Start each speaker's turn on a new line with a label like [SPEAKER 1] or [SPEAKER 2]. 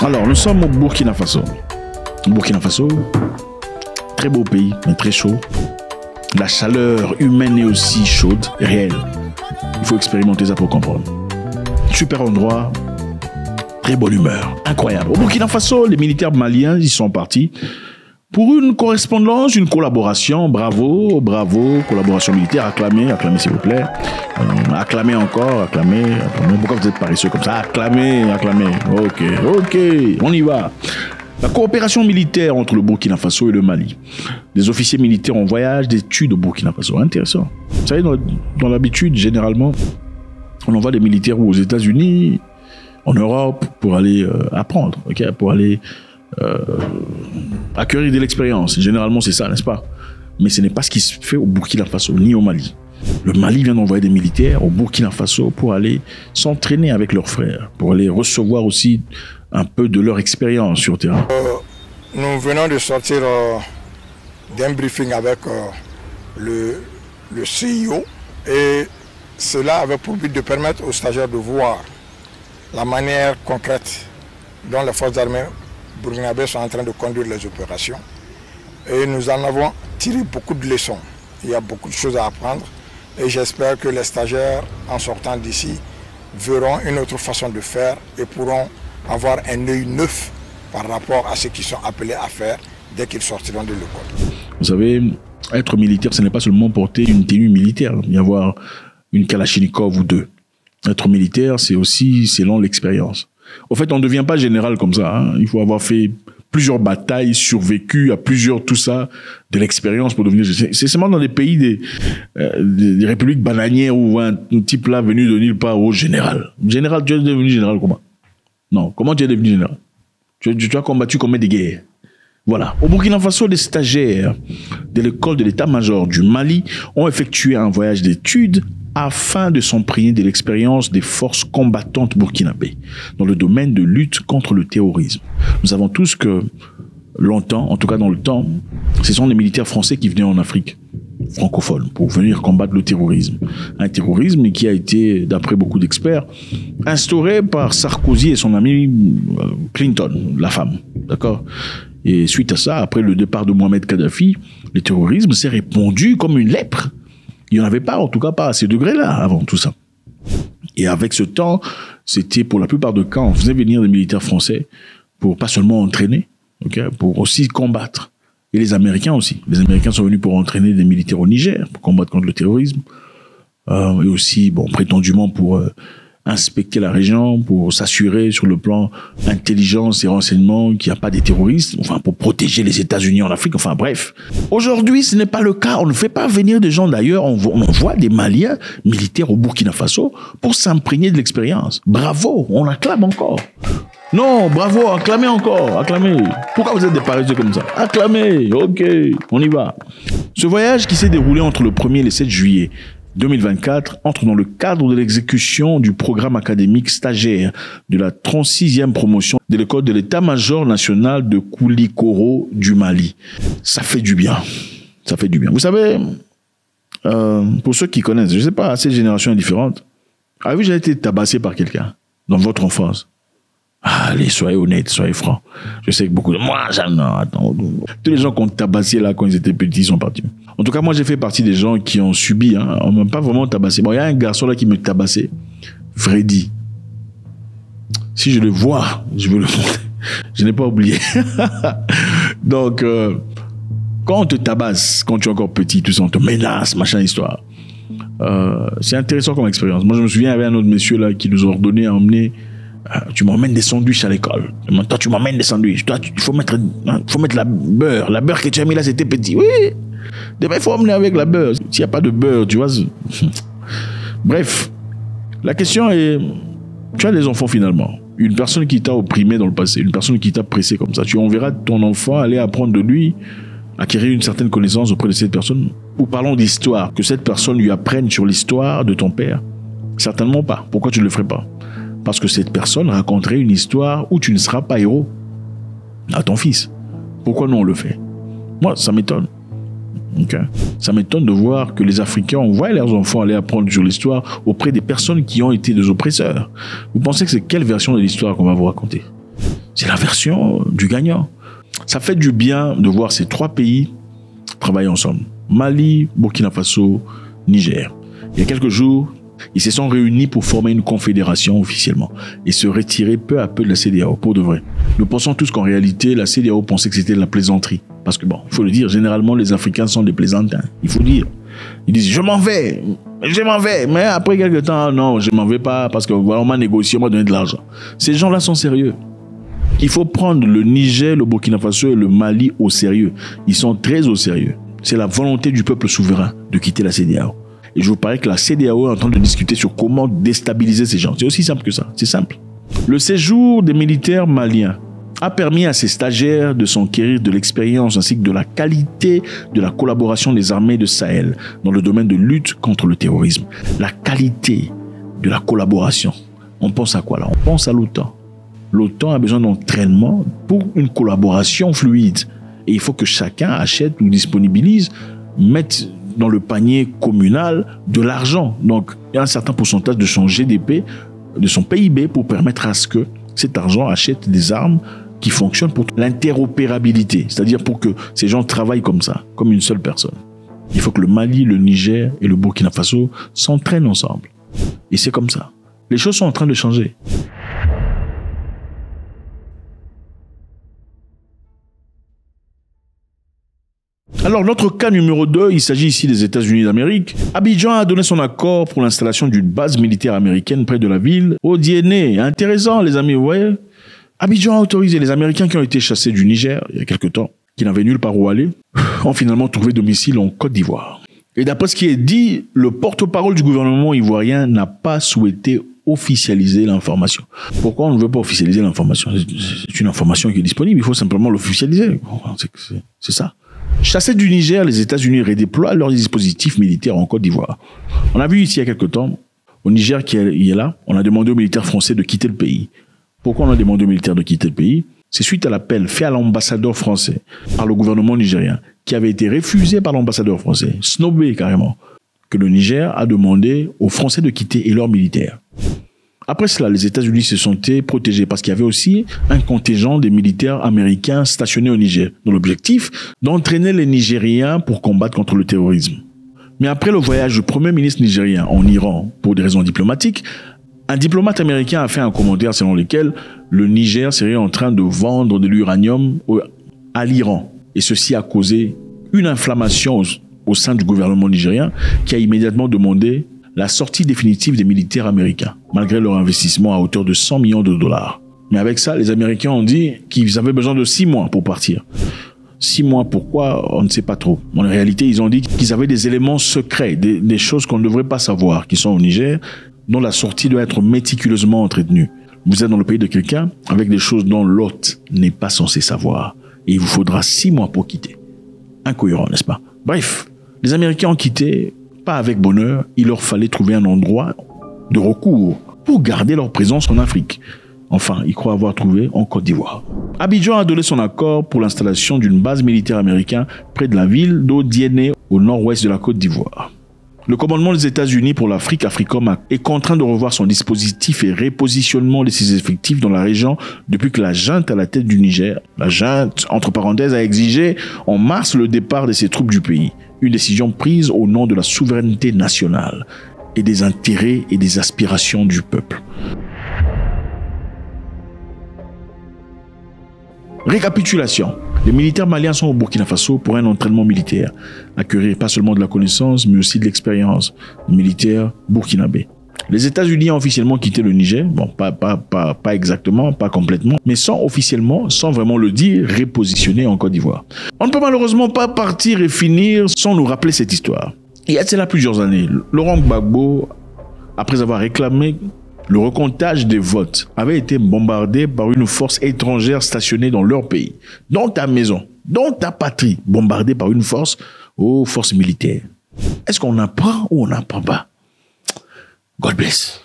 [SPEAKER 1] Alors, nous sommes au Burkina Faso. Burkina Faso, très beau pays, mais très chaud. La chaleur humaine est aussi chaude et réelle. Il faut expérimenter ça pour comprendre. Super endroit, très bonne humeur, incroyable. Au Burkina Faso, les militaires maliens, ils sont partis pour une correspondance, une collaboration. Bravo, bravo, collaboration militaire. Acclamez, acclamez s'il vous plaît. Acclamez encore, acclamez, acclamez. Pourquoi vous êtes paresseux comme ça? Acclamez, acclamez. Ok, ok, on y va. La coopération militaire entre le Burkina Faso et le Mali. Des officiers militaires en voyage d'études au Burkina Faso. Intéressant. Vous savez, dans l'habitude, généralement, on envoie des militaires aux États-Unis, en Europe, pour aller apprendre, okay, pour aller acquérir de l'expérience. Généralement, c'est ça, n'est-ce pas? Mais ce n'est pas ce qui se fait au Burkina Faso, ni au Mali. Le Mali vient d'envoyer des militaires au Burkina Faso pour aller s'entraîner avec leurs frères, pour aller recevoir aussi un peu de leur expérience sur le terrain.
[SPEAKER 2] Nous venons de sortir d'un briefing avec le CIO et cela avait pour but de permettre aux stagiaires de voir la manière concrète dont les forces armées burkinabées sont en train de conduire les opérations. Et nous en avons tiré beaucoup de leçons. Il y a beaucoup de choses à apprendre et j'espère que les stagiaires, en sortant d'ici, verront une autre façon de faire et pourront avoir un œil neuf par rapport à ce qu'ils sont appelés à faire dès qu'ils sortiront de l'école.
[SPEAKER 1] Vous savez, être militaire, ce n'est pas seulement porter une tenue militaire, y avoir une Kalachnikov ou deux. Être militaire, c'est aussi selon l'expérience. Au fait, on ne devient pas général comme ça. Hein. Il faut avoir fait plusieurs batailles, survécu à plusieurs, tout ça, de l'expérience pour devenir... C'est seulement dans des pays des républiques bananières où un type là venu de nulle part au général. Général, tu es devenu général comment? Non, comment tu es devenu général? Tu as combattu combien de guerres? Voilà. Au Burkina Faso, des stagiaires de l'école de l'état-major du Mali ont effectué un voyage d'études afin de s'imprégner de l'expérience des forces combattantes burkinabées dans le domaine de lutte contre le terrorisme. Nous savons tous que longtemps, en tout cas dans le temps, ce sont les militaires français qui venaient en Afrique francophone pour venir combattre le terrorisme. Un terrorisme qui a été, d'après beaucoup d'experts, instauré par Sarkozy et son ami Clinton, la femme. D'accord? Et suite à ça, après le départ de Mohamed Kadhafi, le terrorisme s'est répandu comme une lèpre. Il n'y en avait pas, en tout cas pas à ces degrés-là, avant tout ça. Et avec ce temps, c'était pour la plupart des cas, on faisait venir des militaires français pour pas seulement entraîner, okay, pour aussi combattre. Et les Américains aussi. Les Américains sont venus pour entraîner des militaires au Niger, pour combattre contre le terrorisme. Et aussi, bon, prétendument pour inspecter la région, pour s'assurer sur le plan intelligence et renseignement qu'il n'y a pas des terroristes, enfin pour protéger les États-Unis en Afrique, enfin bref. Aujourd'hui, ce n'est pas le cas. On ne fait pas venir des gens d'ailleurs, on envoie des Maliens militaires au Burkina Faso pour s'imprégner de l'expérience. Bravo, on acclame encore. Non, bravo, acclamez encore, acclamez. Pourquoi vous êtes des paresseux comme ça? Acclamez, ok, on y va. Ce voyage qui s'est déroulé entre le 1er et le 7 juillet 2024 entre dans le cadre de l'exécution du programme académique stagiaire de la 36e promotion de l'école de l'état-major national de Koulikoro du Mali. Ça fait du bien. Ça fait du bien. Vous savez, pour ceux qui connaissent, je ne sais pas, cette génération est différente. Avez-vous déjà été tabassé par quelqu'un dans votre enfance? Allez, soyez honnêtes, soyez francs. Je sais que beaucoup de... Moi, attends. Tous les gens qui ont tabassé là quand ils étaient petits sont partis. En tout cas, moi, j'ai fait partie des gens qui ont subi. Hein. On m'a pas vraiment tabassé. Bon, il y a un garçon là qui me tabassait. Freddy. Si je le vois, je veux le montrer. Je n'ai pas oublié. Donc, quand on te tabasse, quand tu es encore petit, tout ça, on te menace, machin, histoire. C'est intéressant comme expérience. Moi, je me souviens, il y avait un autre monsieur là qui nous ordonnait à emmener... tu m'emmènes des sandwichs à l'école. Toi, tu m'emmènes des sandwichs. Toi, il faut mettre la beurre. La beurre que tu as mis là, c'était petit. Oui. Demain, il faut emmener avec la beurre. S'il n'y a pas de beurre, tu vois. Bref. La question est, tu as des enfants finalement. Une personne qui t'a opprimé dans le passé, une personne qui t'a pressé comme ça. Tu enverras ton enfant aller apprendre de lui, acquérir une certaine connaissance auprès de cette personne. Ou parlons d'histoire. Que cette personne lui apprenne sur l'histoire de ton père. Certainement pas. Pourquoi tu ne le ferais pas? Parce que cette personne raconterait une histoire où tu ne seras pas héros à ton fils. Pourquoi nous on le fait? Moi, ça m'étonne. Okay. Ça m'étonne de voir que les Africains envoient leurs enfants aller apprendre sur l'histoire auprès des personnes qui ont été des oppresseurs. Vous pensez que c'est quelle version de l'histoire qu'on va vous raconter? C'est la version du gagnant. Ça fait du bien de voir ces 3 pays travailler ensemble. Mali, Burkina Faso, Niger. Il y a quelques jours, ils se sont réunis pour former une confédération officiellement et se retirer peu à peu de la CEDEAO, pour de vrai. Nous pensons tous qu'en réalité, la CEDEAO pensait que c'était de la plaisanterie. Parce que bon, il faut le dire, généralement, les Africains sont des plaisantins. Il faut dire. Ils disent, je m'en vais. Mais après quelques temps, non, je m'en vais pas parce que voilà, on m'a négocié, on m'a donné de l'argent. Ces gens-là sont sérieux. Il faut prendre le Niger, le Burkina Faso et le Mali au sérieux. Ils sont très au sérieux. C'est la volonté du peuple souverain de quitter la CEDEAO. Et je vous parie que la CEDEAO est en train de discuter sur comment déstabiliser ces gens. C'est aussi simple que ça. C'est simple. Le séjour des militaires maliens a permis à ces stagiaires de s'enquérir de l'expérience ainsi que de la qualité de la collaboration des armées de Sahel dans le domaine de lutte contre le terrorisme. La qualité de la collaboration. On pense à quoi là? On pense à l'OTAN. L'OTAN a besoin d'entraînement pour une collaboration fluide. Et il faut que chacun achète ou disponibilise, mette dans le panier communal de l'argent. Donc, il y a un certain pourcentage de son GDP, de son PIB, pour permettre à ce que cet argent achète des armes qui fonctionnent pour l'interopérabilité. C'est-à-dire pour que ces gens travaillent comme ça, comme une seule personne. Il faut que le Mali, le Niger et le Burkina Faso s'entraînent ensemble. Et c'est comme ça. Les choses sont en train de changer. Alors, notre cas numéro 2, il s'agit ici des États-Unis d'Amérique. Abidjan a donné son accord pour l'installation d'une base militaire américaine près de la ville, au Djenné. Intéressant, les amis, vous voyez. Abidjan a autorisé les Américains qui ont été chassés du Niger il y a quelque temps, qui n'avaient nulle part où aller, ont finalement trouvé domicile en Côte d'Ivoire. Et d'après ce qui est dit, le porte-parole du gouvernement ivoirien n'a pas souhaité officialiser l'information. Pourquoi on ne veut pas officialiser l'information? C'est une information qui est disponible, il faut simplement l'officialiser. C'est ça. Chassés du Niger, les États-Unis redéploient leurs dispositifs militaires en Côte d'Ivoire. On a vu ici il y a quelque temps, au Niger qui est là, on a demandé aux militaires français de quitter le pays. Pourquoi on a demandé aux militaires de quitter le pays? C'est suite à l'appel fait à l'ambassadeur français par le gouvernement nigérien, qui avait été refusé par l'ambassadeur français, snobé carrément, que le Niger a demandé aux Français de quitter et leurs militaires. Après cela, les États-Unis se sentaient protégés parce qu'il y avait aussi un contingent des militaires américains stationnés au Niger, dont l'objectif d'entraîner les Nigériens pour combattre contre le terrorisme. Mais après le voyage du premier ministre nigérien en Iran pour des raisons diplomatiques, un diplomate américain a fait un commentaire selon lequel le Niger serait en train de vendre de l'uranium à l'Iran. Et ceci a causé une inflammation au sein du gouvernement nigérien qui a immédiatement demandé la sortie définitive des militaires américains, malgré leur investissement à hauteur de 100 millions de dollars. Mais avec ça, les Américains ont dit qu'ils avaient besoin de 6 mois pour partir. 6 mois, pourquoi? On ne sait pas trop. En réalité, ils ont dit qu'ils avaient des éléments secrets, des choses qu'on ne devrait pas savoir, qui sont au Niger, dont la sortie doit être méticuleusement entretenue. Vous êtes dans le pays de quelqu'un avec des choses dont l'hôte n'est pas censé savoir. Et il vous faudra 6 mois pour quitter. Incohérent, n'est-ce pas? Bref, les Américains ont quitté, pas avec bonheur, il leur fallait trouver un endroit de recours pour garder leur présence en Afrique. Enfin, ils croient avoir trouvé en Côte d'Ivoire. Abidjan a donné son accord pour l'installation d'une base militaire américaine près de la ville d'Odiéné, au nord-ouest de la Côte d'Ivoire. Le commandement des États-Unis pour l'Afrique, Africom, est contraint de revoir son dispositif et repositionnement de ses effectifs dans la région depuis que la junte à la tête du Niger, la junte, entre parenthèses, a exigé en mars le départ de ses troupes du pays. Une décision prise au nom de la souveraineté nationale et des intérêts et des aspirations du peuple. Récapitulation. Les militaires maliens sont au Burkina Faso pour un entraînement militaire, acquérir pas seulement de la connaissance, mais aussi de l'expérience militaire burkinabé. Les États-Unis ont officiellement quitté le Niger, bon, pas exactement, pas complètement, mais sans officiellement, sans vraiment le dire, repositionner en Côte d'Ivoire. On ne peut malheureusement pas partir et finir sans nous rappeler cette histoire. Il y a cela plusieurs années, Laurent Gbagbo, après avoir réclamé le recomptage des votes, avait été bombardé par une force étrangère stationnée dans leur pays, dans ta maison, dans ta patrie, bombardée par une force, forces militaires. Est-ce qu'on apprend ou on n'apprend pas? God bless.